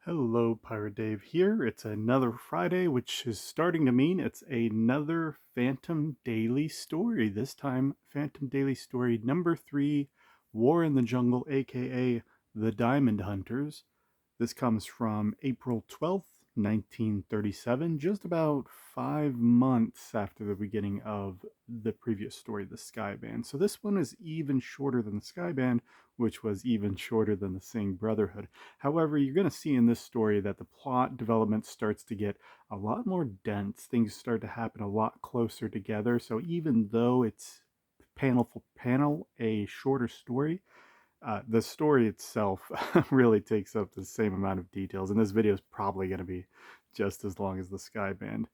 Hello, Pirate Dave here. It's another Friday, which is starting to mean it's another Phantom Daily story. This time, Phantom Daily story number 3, War in the Jungle, a.k.a. The Diamond Hunters. This comes from April 12th, 1937, just about 5 months after the beginning of the previous story, The Sky Band. So this one is even shorter than The Sky Band, which was even shorter than The Singing Brotherhood. However, you're going to see in this story that the plot development starts to get a lot more dense. Things start to happen a lot closer together. So even though it's panel for panel a shorter story, the story itself really takes up the same amount of details, and this video is probably going to be just as long as the Sky Band.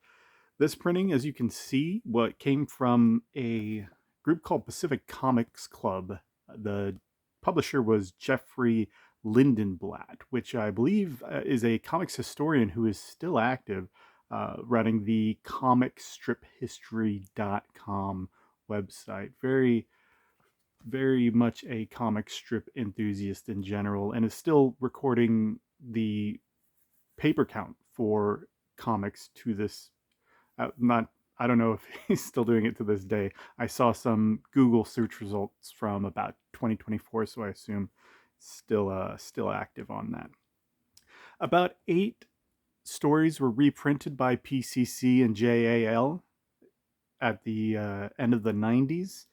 This printing, as you can see, what came from a group called Pacific Comics Club. The publisher was Jeffrey Lindenblatt, which I believe is a comics historian who is still active, running the comicstriphistory.com website. Very much a comic strip enthusiast in general, and is still recording the paper count for comics to this. Not, I don't know if he's still doing it to this day. I saw some Google search results from about 2024, so I assume still active on that. About 8 stories were reprinted by PCC and JAL at the end of the 90s.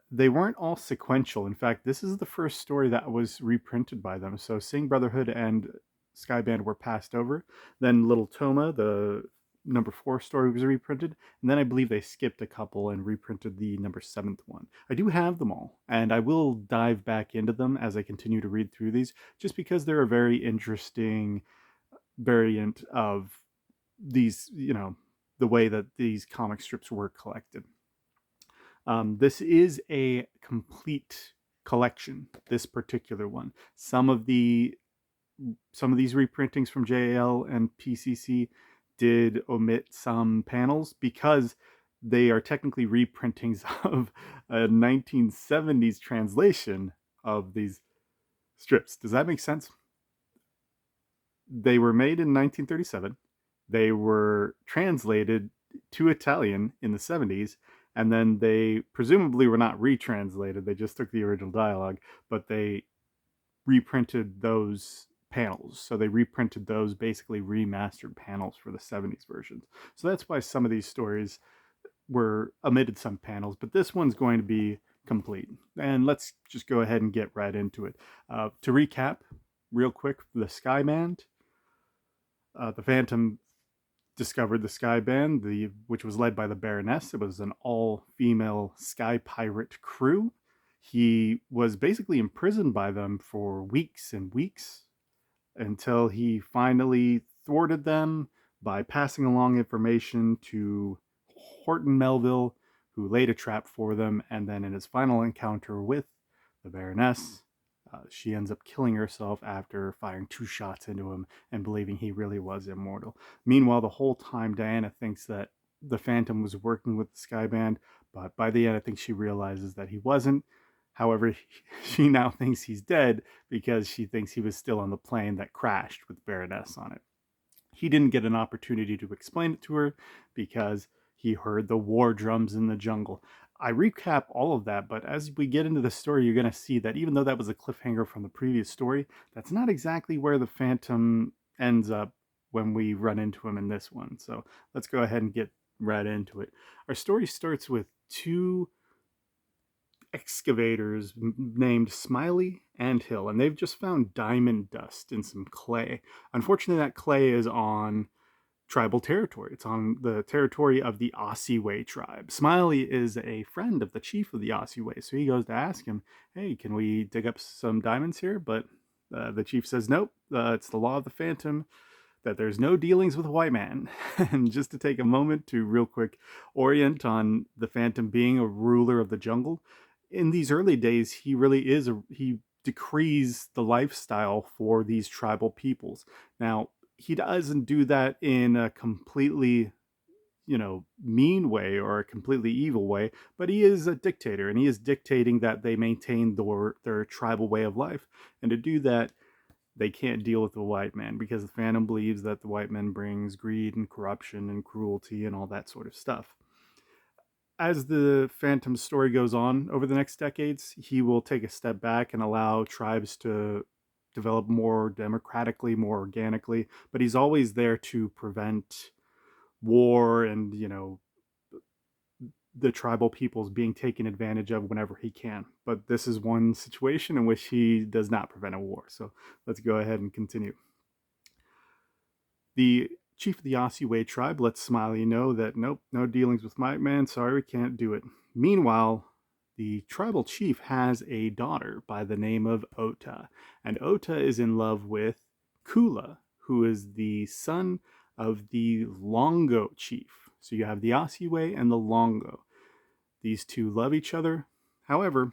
They weren't all sequential. In fact, this is the first story that was reprinted by them. So Sing Brotherhood and Skyband were passed over. Then Little Toma, the number 4 story, was reprinted. And then I believe they skipped a couple and reprinted the number 7th one. I do have them all, and I will dive back into them as I continue to read through these, just because they're a very interesting variant of these, the way that these comic strips were collected. This is a complete collection, this particular one. Some of these reprintings from JAL and PCC did omit some panels because they are technically reprintings of a 1970s translation of these strips. Does that make sense? They were made in 1937. They were translated to Italian in the 70s, and then they presumably were not retranslated. They just took the original dialogue, but they reprinted those panels. So they reprinted those basically remastered panels for the 70s versions. So that's why some of these stories were omitted some panels, but this one's going to be complete. And let's just go ahead and get right into it. To recap, real quick, the Sky Band. The Phantom discovered the Sky Band, which was led by the Baroness. It was an all-female sky pirate crew. He was basically imprisoned by them for weeks and weeks until he finally thwarted them by passing along information to Horton Melville, who laid a trap for them, and then in his final encounter with the Baroness, she ends up killing herself after firing 2 shots into him and believing he really was immortal. Meanwhile, the whole time, Diana thinks that the Phantom was working with the Sky Band, but by the end, I think she realizes that he wasn't. However, she now thinks he's dead because she thinks he was still on the plane that crashed with Baroness on it. He didn't get an opportunity to explain it to her because he heard the war drums in the jungle. I recap all of that, but as we get into the story, you're going to see that even though that was a cliffhanger from the previous story, that's not exactly where the Phantom ends up when we run into him in this one. So let's go ahead and get right into it. Our story starts with 2 excavators named Smiley and Hill, and they've just found diamond dust in some clay. Unfortunately, that clay is on tribal territory. It's on the territory of the Osi-wey tribe. Smiley is a friend of the chief of the Osi-wey, so he goes to ask him, hey, can we dig up some diamonds here? But the chief says, nope, it's the law of the Phantom that there's no dealings with a white man. And just to take a moment to real quick orient on the Phantom being a ruler of the jungle, in these early days, he really is he decrees the lifestyle for these tribal peoples. Now, he doesn't do that in a completely, mean way or a completely evil way, but he is a dictator, and he is dictating that they maintain their tribal way of life. And to do that, they can't deal with the white man because the Phantom believes that the white man brings greed and corruption and cruelty and all that sort of stuff. As the Phantom's story goes on over the next decades, he will take a step back and allow tribes to develop more democratically, more organically, but he's always there to prevent war and, the tribal peoples being taken advantage of whenever he can. But this is one situation in which he does not prevent a war. So let's go ahead and continue. The chief of the Osi-wey tribe lets Smiley know that nope, no dealings with white man. Sorry, we can't do it. Meanwhile, the tribal chief has a daughter by the name of Ota, and Ota is in love with Kula, who is the son of the Llongo chief. So you have the Osi-wey and the Llongo. These two love each other. However,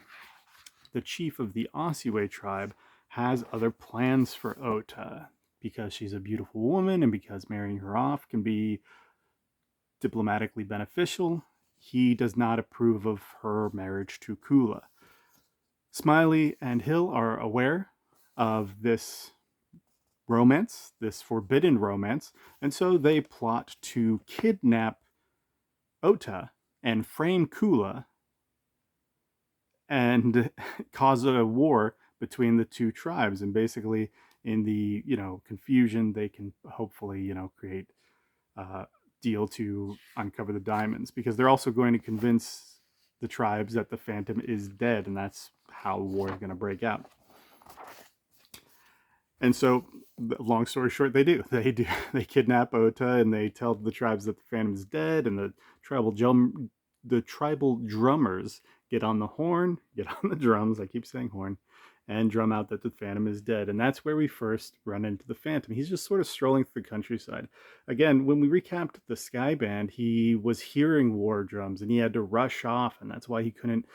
the chief of the Osi-wey tribe has other plans for Ota because she's a beautiful woman and because marrying her off can be diplomatically beneficial. He does not approve of her marriage to Kula. Smiley and Hill are aware of this romance, this forbidden romance, and so they plot to kidnap Ota and frame Kula and cause a war between the two tribes. And basically, in the confusion, they can hopefully create a deal to uncover the diamonds, because they're also going to convince the tribes that the Phantom is dead, and that's how the war is going to break out. And so, long story short, they do. They kidnap Ota and they tell the tribes that the Phantom is dead, and the tribal drummers get on the drums, I keep saying horn, and drum out that the Phantom is dead. And that's where we first run into the Phantom. He's just sort of strolling through the countryside. Again, when we recapped the Sky Band, he was hearing war drums and he had to rush off, and that's why he couldn't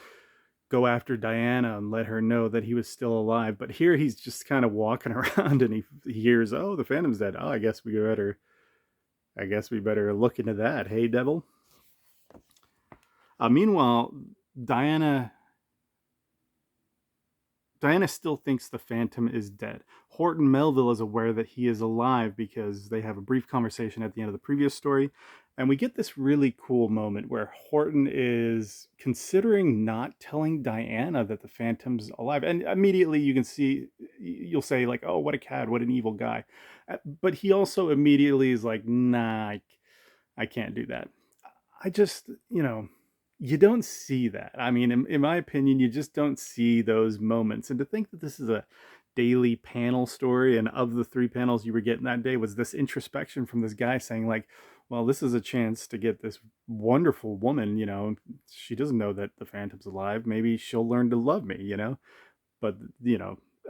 go after Diana and let her know that he was still alive. But here he's just kind of walking around and he hears, oh, the Phantom's dead. Oh, I guess we better look into that. Hey, devil. Meanwhile, Diana still thinks the Phantom is dead. Horton Melville is aware that he is alive because they have a brief conversation at the end of the previous story. And we get this really cool moment where Horton is considering not telling Diana that the Phantom's alive. And immediately you'll say like, oh, what a cad, what an evil guy. But he also immediately is like, nah, I can't do that. I just, you don't see that. I mean, in my opinion, you just don't see those moments. And to think that this is a daily panel story, and of the 3 panels you were getting that day was this introspection from this guy saying like, well, this is a chance to get this wonderful woman, she doesn't know that the Phantom's alive. Maybe she'll learn to love me, But,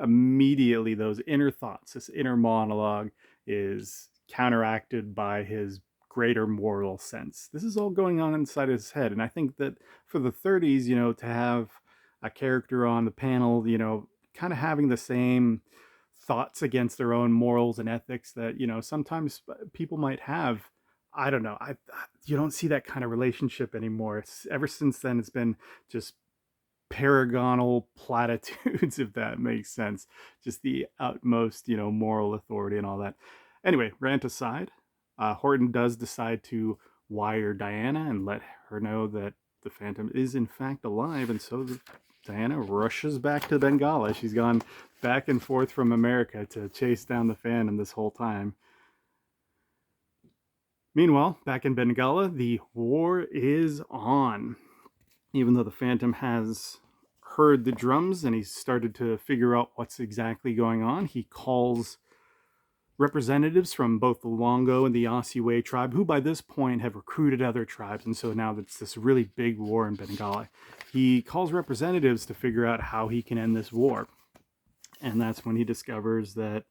immediately those inner thoughts, this inner monologue is counteracted by his greater moral sense. This is all going on inside his head. And I think that for the 30s, to have a character on the panel, kind of having the same thoughts against their own morals and ethics that, sometimes people might have. I don't know. You don't see that kind of relationship anymore. Ever since then, it's been just paragonal platitudes, if that makes sense. Just the utmost, moral authority and all that. Anyway, rant aside, Horton does decide to wire Diana and let her know that the Phantom is in fact alive, and so Diana rushes back to Bengala. She's gone back and forth from America to chase down the Phantom this whole time. Meanwhile, back in Bengala, the war is on. Even though the Phantom has heard the drums and he's started to figure out what's exactly going on, he calls representatives from both the Llongo and the Osi-wey tribe, who by this point have recruited other tribes, and so now it's this really big war in Bengala. He calls representatives to figure out how he can end this war. And that's when he discovers that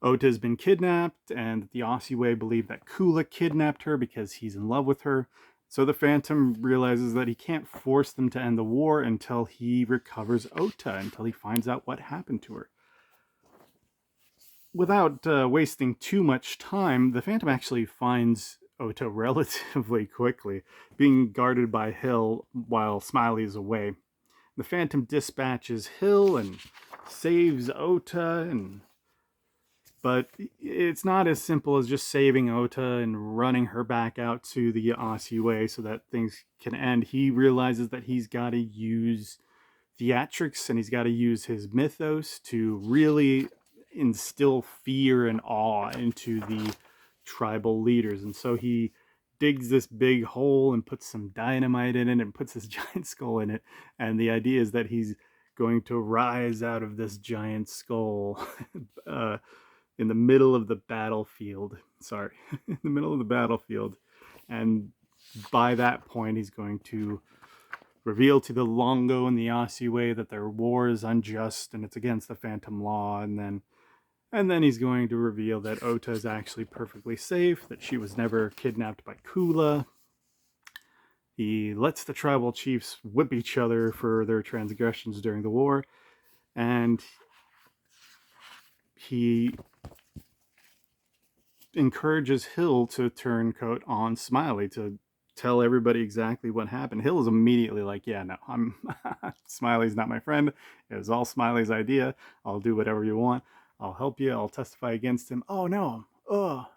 Ota has been kidnapped, and the Osi-wey believe that Kula kidnapped her because he's in love with her. So the Phantom realizes that he can't force them to end the war until he recovers Ota, until he finds out what happened to her. Without wasting too much time, the Phantom actually finds Ota relatively quickly, being guarded by Hill while Smiley is away. The Phantom dispatches Hill and saves Ota, and But it's not as simple as just saving Ota and running her back out to the Osi-wey so that things can end. He realizes that he's got to use theatrics and he's got to use his mythos to really instill fear and awe into the tribal leaders. And so he digs this big hole and puts some dynamite in it and puts this giant skull in it. And the idea is that he's going to rise out of this giant skull in the middle of the battlefield. Sorry, in the middle of the battlefield. And by that point, he's going to reveal to the Llongo and the Osi-wey that their war is unjust and it's against the Phantom Law. And then he's going to reveal that Ota is actually perfectly safe, that she was never kidnapped by Kula. He lets the tribal chiefs whip each other for their transgressions during the war. And he encourages Hill to turn coat on Smiley to tell everybody exactly what happened. Hill is immediately like, yeah, no, I'm Smiley's not my friend. It was all Smiley's idea. I'll do whatever you want. I'll help you. I'll testify against him. Oh no. Oh.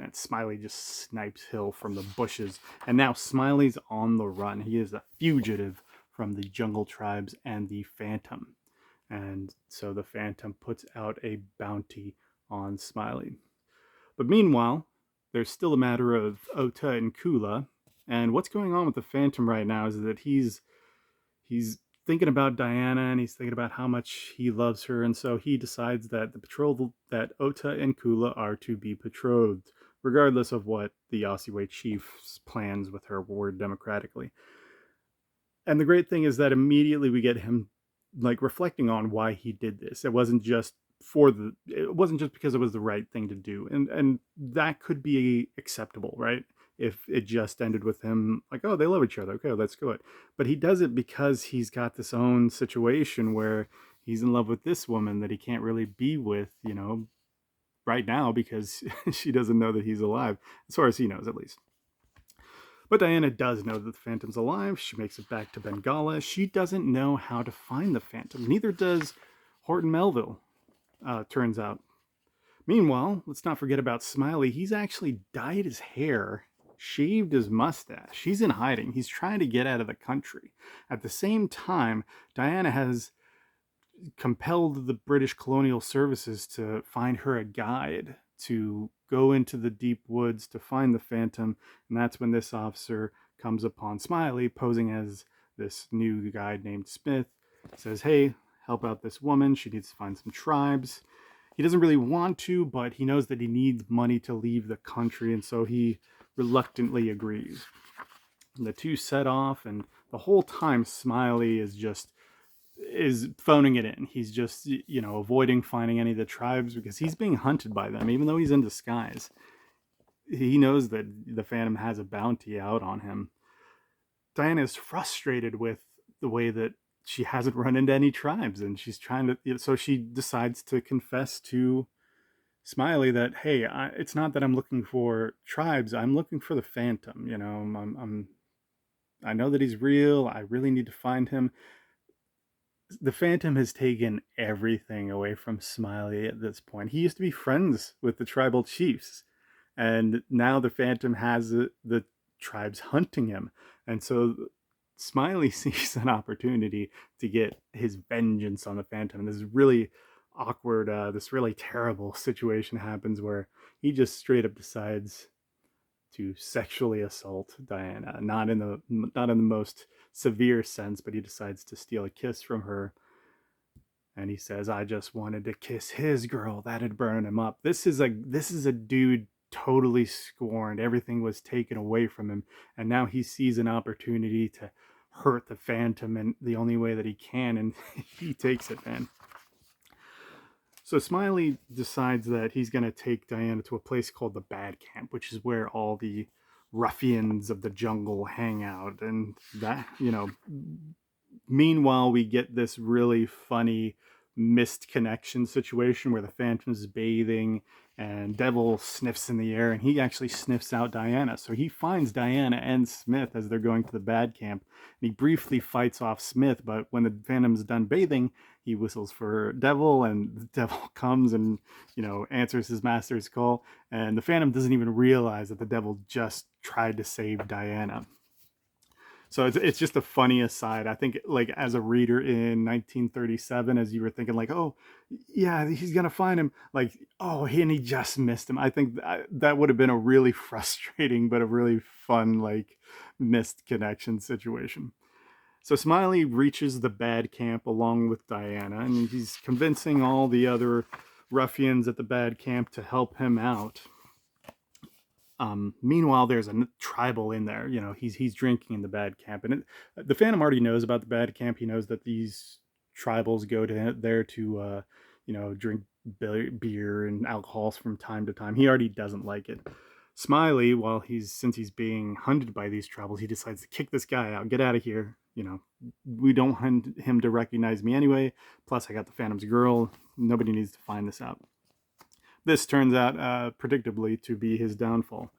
And Smiley just snipes Hill from the bushes. And now Smiley's on the run. He is a fugitive from the jungle tribes and the Phantom. And so the Phantom puts out a bounty on Smiley. But meanwhile, there's still a matter of Ota and Kula. And what's going on with the Phantom right now is that he's thinking about Diana and he's thinking about how much he loves her. And so he decides that the betrothal that Ota and Kula are to be betrothed, regardless of what the Osi-wey chief's plans with her were democratically. And the great thing is that immediately we get him like reflecting on why he did this. It wasn't just because it was the right thing to do, and that could be acceptable, right? If it just ended with him like, oh, they love each other, okay, let's go it. But he does it because he's got this own situation where he's in love with this woman that he can't really be with, right now because she doesn't know that he's alive, as far as he knows, at least. But Diana does know that the Phantom's alive. She makes it back to Bengala. She doesn't know how to find the Phantom. Neither does Horton Melville, turns out. Meanwhile, let's not forget about Smiley. He's actually dyed his hair, shaved his mustache. He's in hiding. He's trying to get out of the country. At the same time, Diana has compelled the British colonial services to find her a guide to go into the deep woods to find the Phantom. And that's when this officer comes upon Smiley posing as this new guide named Smith. Says, hey, help out this woman. She needs to find some tribes. He doesn't really want to, but he knows that he needs money to leave the country, and so he reluctantly agrees. And the two set off, and the whole time Smiley is phoning it in. He's just, avoiding finding any of the tribes because he's being hunted by them, even though he's in disguise. He knows that the Phantom has a bounty out on him. Diana is frustrated with the way that she hasn't run into any tribes, and she's trying to, so she decides to confess to Smiley that, hey, it's not that I'm looking for tribes, I'm looking for the Phantom. I know that he's real. I really need to find him. The Phantom has taken everything away from Smiley at this point. He used to be friends with the tribal chiefs, and now the Phantom has the tribes hunting him. And so Smiley sees an opportunity to get his vengeance on the Phantom. And this is really awkward, this really terrible situation happens where he just straight up decides to sexually assault Diana. Not in the most severe sense, but he decides to steal a kiss from her. And he says, I just wanted to kiss his girl. That'd burn him up. This is a dude totally scorned. Everything was taken away from him. And now he sees an opportunity to hurt the Phantom in the only way that he can. And he takes it, man. So Smiley decides that he's going to take Diana to a place called the Bad Camp, which is where all the ruffians of the jungle hang out. And that, meanwhile, we get this really funny missed connection situation where the Phantom's bathing and Devil sniffs in the air, and he actually sniffs out Diana. So he finds Diana and Smith as they're going to the bad camp, and he briefly fights off Smith, but when the Phantom's done bathing, he whistles for Devil, and the Devil comes and, answers his master's call, and the Phantom doesn't even realize that the Devil just tried to save Diana. So it's just a funny aside. I think, like, as a reader in 1937, as you were thinking, like, oh yeah, he's gonna find him, like, oh, and he just missed him. I think that would have been a really frustrating but a really fun, like, missed connection situation. So Smiley reaches the bad camp along with Diana, and he's convincing all the other ruffians at the bad camp to help him out. Meanwhile, there's a tribal in there. He's drinking in the bad camp, and the Phantom already knows about the bad camp. He knows that these tribals go to there to, drink beer and alcohols from time to time. He already doesn't like it. Smiley, since he's being hunted by these tribals, he decides to kick this guy out. Get out of here. We don't want him to recognize me anyway. Plus, I got the Phantom's girl. Nobody needs to find this out. This turns out, predictably, to be his downfall.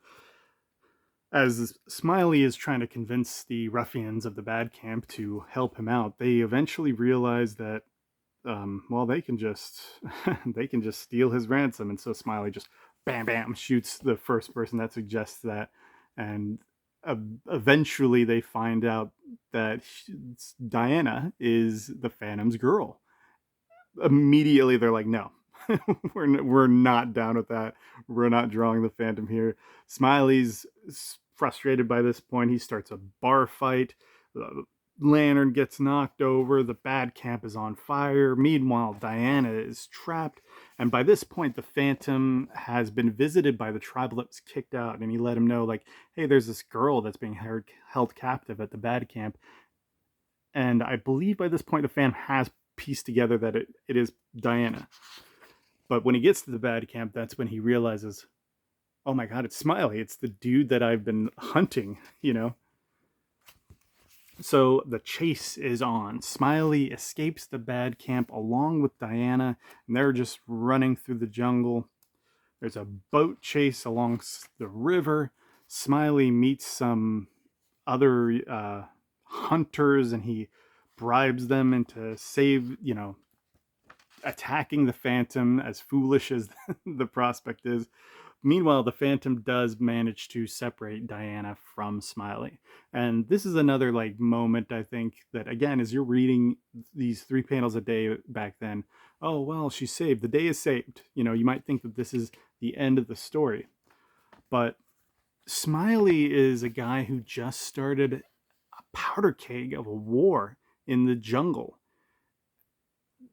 As Smiley is trying to convince the ruffians of the bad camp to help him out, they eventually realize that, they can just they can just steal his ransom, and so Smiley just bam bam shoots the first person that suggests that, and eventually they find out that Diana is the Phantom's girl. Immediately they're like, no, we're not down with that. We're not drawing the Phantom here. Smiley's frustrated by this point. He starts a bar fight. The lantern gets knocked over. The bad camp is on fire. Meanwhile, Diana is trapped. And by this point, the Phantom has been visited by the tribal that was kicked out. And he let him know, like, hey, there's this girl that's being held captive at the bad camp. And I believe by this point, the Phantom has pieced together that it is Diana. But when he gets to the bad camp, that's when he realizes, oh my God, it's Smiley. It's the dude that I've been hunting, So the chase is on. Smiley escapes the bad camp along with Diana, and they're just running through the jungle. There's a boat chase along the river. Smiley meets some other hunters, and he bribes them into attacking the Phantom, as foolish as the prospect is. Meanwhile, the Phantom does manage to separate Diana from Smiley. And this is another, like, moment, I think, that, again, as you're reading these 3 panels a day back then, oh, well, she's saved. The day is saved. You might think that this is the end of the story. But Smiley is a guy who just started a powder keg of a war in the jungle.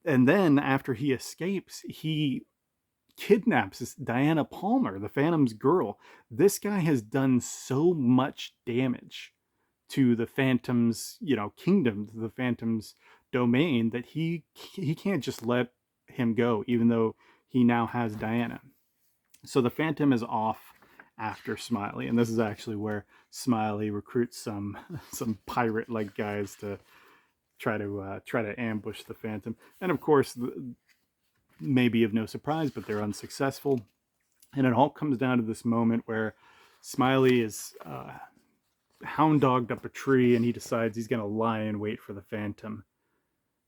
And then after he escapes, he kidnaps Diana Palmer, the Phantom's girl. This guy has done so much damage to the Phantom's, kingdom, to the Phantom's domain, that he can't just let him go, even though he now has Diana. So the Phantom is off after Smiley, and this is actually where Smiley recruits some pirate-like guys to try to ambush the Phantom. And of course, maybe of no surprise, but they're unsuccessful. And it all comes down to this moment where Smiley is hound dogged up a tree, and he decides he's going to lie in wait for the Phantom.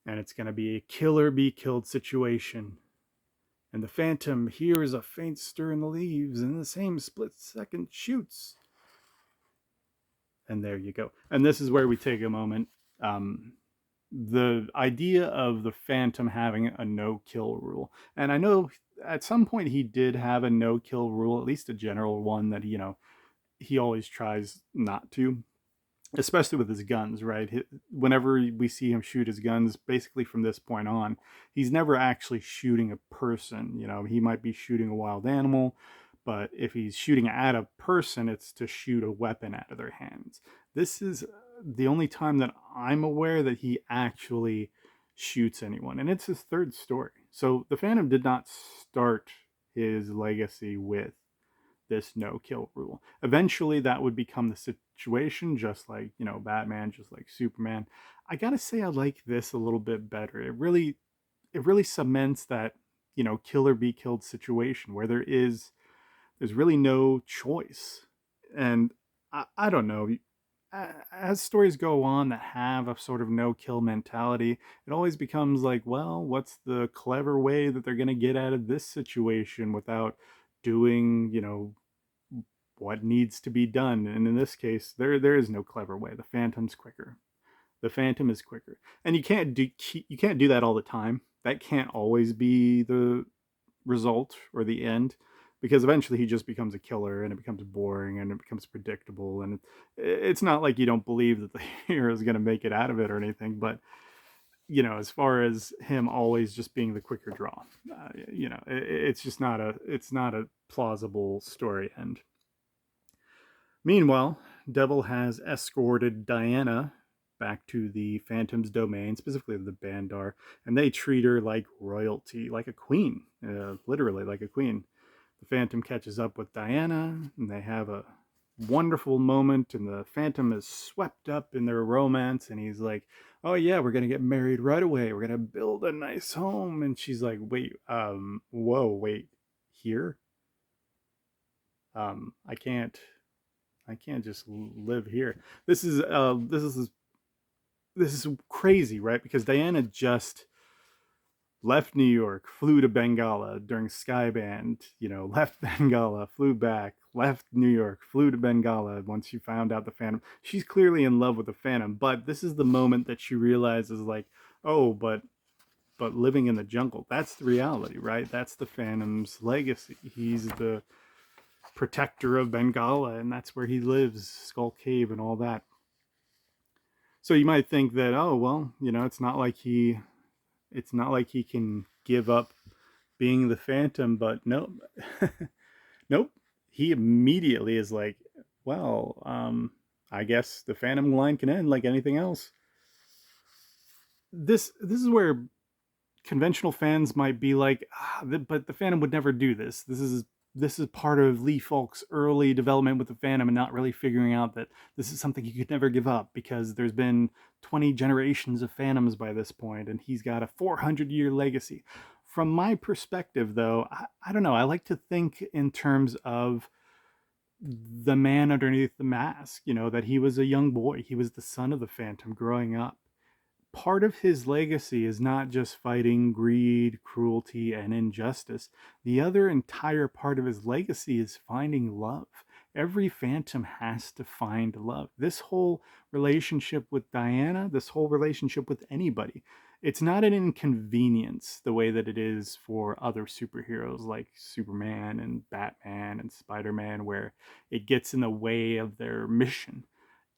And it's going to be a killer be killed situation. And the Phantom hears a faint stir in the leaves, and in the same split second shoots. And there you go. And this is where we take a moment. The idea of the Phantom having a no-kill rule. And I know at some point he did have a no-kill rule, at least a general one that, he always tries not to, especially with his guns, right? Whenever we see him shoot his guns, basically from this point on, he's never actually shooting a person. He might be shooting a wild animal, but if he's shooting at a person, it's to shoot a weapon out of their hands. This is the only time that I'm aware that he actually shoots anyone, and it's his 3rd story. So the Phantom did not start his legacy with this no-kill rule. Eventually that would become the situation, just like, Batman, just like Superman. I gotta say I like this a little bit better. It really it really cements that, kill or be killed situation where there's really no choice. And I don't know, as stories go on that have a sort of no kill mentality, it always becomes like, well, what's the clever way that they're going to get out of this situation without doing, what needs to be done? And in this case, there is no clever way. The Phantom's quicker. The Phantom is quicker, and you can't do that all the time. That can't always be the result or the end, because eventually he just becomes a killer and it becomes boring and it becomes predictable, and it's not like you don't believe that the hero is going to make it out of it or anything, but as far as him always just being the quicker draw, it's just not a plausible story end. Meanwhile, Devil has escorted Diana back to the Phantom's domain, specifically the Bandar, and they treat her like royalty, like a queen, literally like a queen. The Phantom catches up with Diana, and they have a wonderful moment, and the Phantom is swept up in their romance, and he's like, "Oh yeah, we're gonna get married right away. We're gonna build a nice home." And she's like, "Wait, whoa, wait, here? I can't just live here." This is crazy, right? Because Diana just left New York, flew to Bengala during Skyband, left Bengala, flew back, left New York, flew to Bengala once she found out the Phantom. She's clearly in love with the Phantom, but this is the moment that she realizes, like, oh, but living in the jungle, that's the reality, right? That's the Phantom's legacy. He's the protector of Bengala, and that's where he lives, Skull Cave and all that. So you might think that, oh well, it's not like he can give up being the Phantom, but no, nope. He immediately is like, well, I guess the Phantom line can end like anything else. This is where conventional fans might be like, but the Phantom would never do this. This is part of Lee Falk's early development with the Phantom, and not really figuring out that this is something he could never give up, because there's been 20 generations of Phantoms by this point, and he's got a 400-year legacy. From my perspective, though, I don't know. I like to think in terms of the man underneath the mask, that he was a young boy. He was the son of the Phantom growing up. Part of his legacy is not just fighting greed, cruelty, and injustice. The other entire part of his legacy is finding love. Every Phantom has to find love. This whole relationship with Diana, this whole relationship with anybody, it's not an inconvenience the way that it is for other superheroes like Superman and Batman and Spider-Man, where it gets in the way of their mission.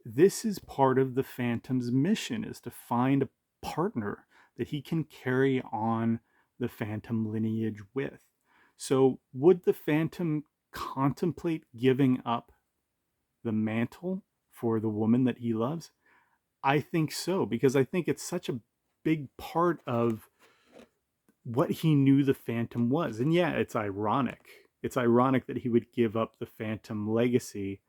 This is part of the Phantom's mission, is to find a partner that he can carry on the Phantom lineage with. So would the Phantom contemplate giving up the mantle for the woman that he loves? I think so, because I think it's such a big part of what he knew the Phantom was. And yeah, it's ironic. It's ironic that he would give up the Phantom legacy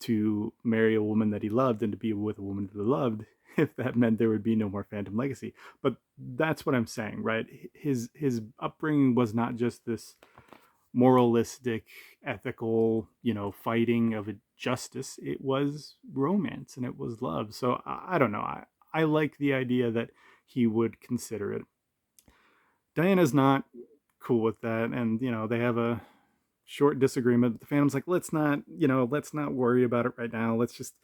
to marry a woman that he loved and to be with a woman that he loved, if that meant there would be no more Phantom legacy. But that's what I'm saying, right? His upbringing was not just this moralistic, ethical, fighting of a justice. It was romance and it was love. So I don't know. I like the idea that he would consider it. Diana's not cool with that, and they have a short disagreement. The Phantom's like, let's not worry about it right now. Let's just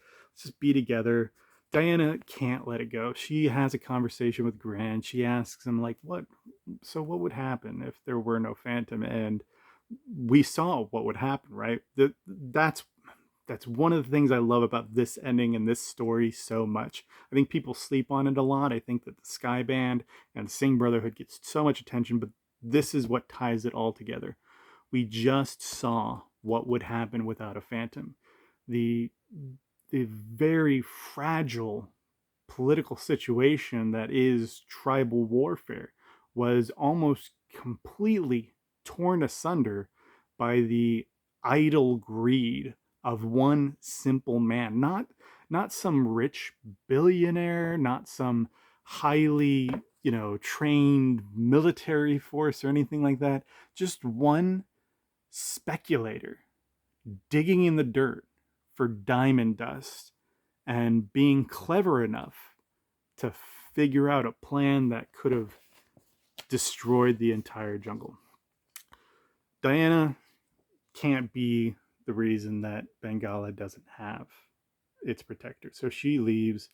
be together. Diana can't let it go. She has a conversation with Grant. She asks him, like, what would happen if there were no Phantom? And we saw what would happen, right? That's one of the things I love about this ending and this story so much. I think people sleep on it a lot. I think that the Sky Band and the Singh Brotherhood gets so much attention, but this is what ties it all together. We just saw what would happen without a Phantom. The the very fragile political situation that is tribal warfare was almost completely torn asunder by the idle greed of one simple man. Not some rich billionaire, not some highly trained military force or anything like that. Just one speculator digging in the dirt for diamond dust and being clever enough to figure out a plan that could have destroyed the entire jungle. Diana can't be the reason that Bengala doesn't have its protector. So she leaves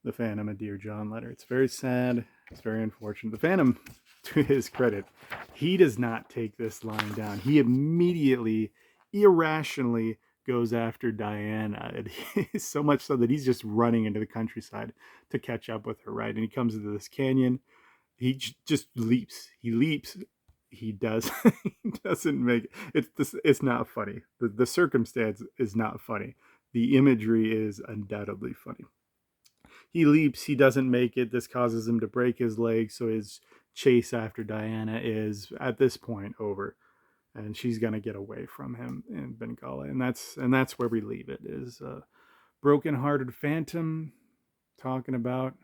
the Phantom a Dear John letter. It's very sad. It's very unfortunate. The Phantom, to his credit, he does not take this lying down. He immediately, irrationally goes after Diana. And so much so that he's just running into the countryside to catch up with her, right? And he comes into this canyon. He just leaps. He leaps. He does. He doesn't make it. It's not funny. The circumstance is not funny. The imagery is undoubtedly funny. He leaps, he doesn't make it. This causes him to break his leg, so his chase after Diana is at this point over, and she's gonna get away from him in Bengala, and that's where we leave it. Is a broken-hearted Phantom talking about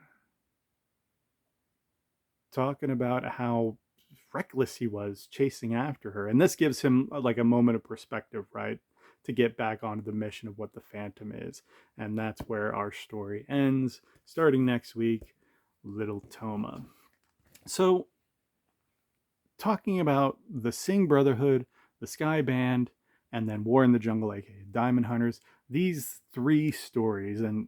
how reckless he was chasing after her, and this gives him like a moment of perspective, right? To get back onto the mission of what the Phantom is. And that's where our story ends. Starting next week, Little Toma. So, talking about the Singh Brotherhood, the Sky Band, and then War in the Jungle, a.k.a. Diamond Hunters, these three stories, and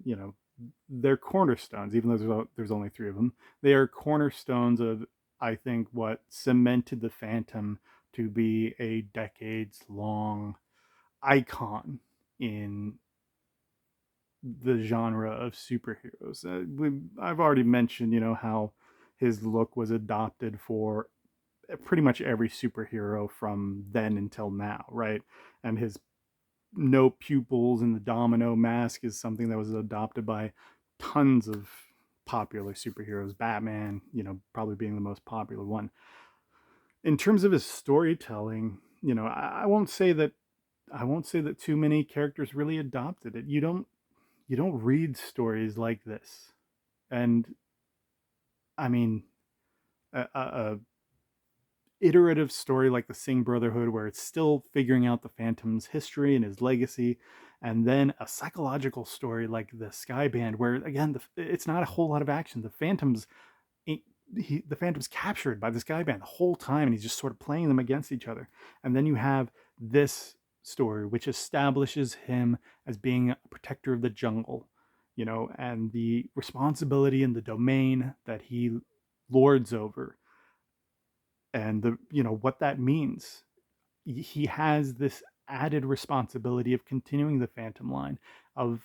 they're cornerstones, even though there's only three of them. They are cornerstones of, I think, what cemented the Phantom to be a decades-long icon in the genre of superheroes. I've already mentioned, how his look was adopted for pretty much every superhero from then until now, right? And his no pupils and the domino mask is something that was adopted by tons of popular superheroes. Batman, probably being the most popular one. In terms of his storytelling, I won't say that too many characters really adopted it. You don't read stories like this. And I mean, a iterative story like the Singh Brotherhood, where it's still figuring out the Phantom's history and his legacy, and then a psychological story like the Sky Band, where again it's not a whole lot of action. The Phantom's captured by the Sky Band the whole time, and he's just sort of playing them against each other. And then you have this story, which establishes him as being a protector of the jungle, and the responsibility and the domain that he lords over, and what that means. He has this added responsibility of continuing the Phantom line, of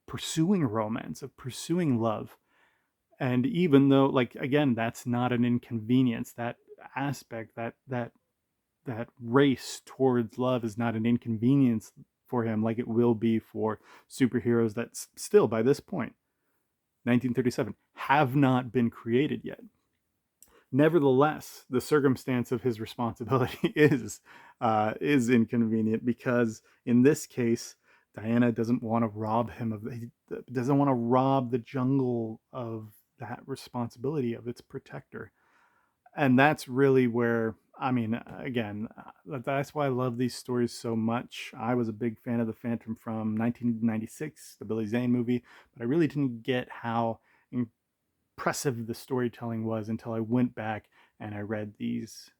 pursuing romance, of pursuing love. And even though, like, again, that's not an inconvenience, that aspect, that race towards love is not an inconvenience for him, like it will be for superheroes that still, by this point, 1937, have not been created yet. Nevertheless, the circumstance of his responsibility is inconvenient, because in this case, Diana doesn't want to rob him of doesn't want to rob the jungle of that responsibility of its protector. And that's really where, I mean, again, that's why I love these stories so much. I was a big fan of the Phantom from 1996, the Billy Zane movie, but I really didn't get how impressive the storytelling was until I went back and I read these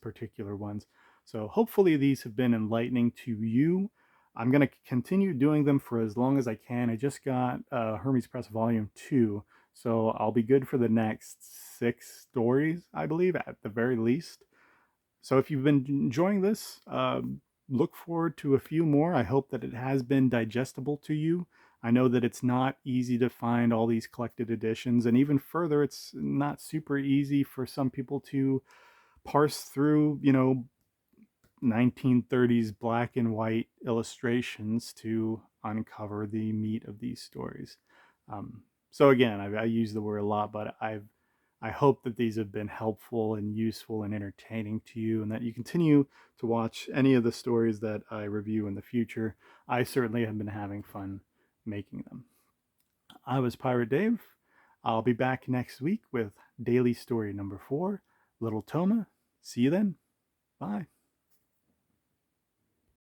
particular ones. So hopefully these have been enlightening to you. I'm going to continue doing them for as long as I can. I just got Hermes Press Volume 2, so I'll be good for the next 6 stories, I believe, at the very least. So if you've been enjoying this, look forward to a few more. I hope that it has been digestible to you. I know that it's not easy to find all these collected editions, and even further, it's not super easy for some people to parse through, 1930s black and white illustrations to uncover the meat of these stories. So again, I use the word a lot, but I hope that these have been helpful and useful and entertaining to you, and that you continue to watch any of the stories that I review in the future. I certainly have been having fun making them. I was Pirate Dave. I'll be back next week with daily story number 4, Little Toma. See you then. Bye.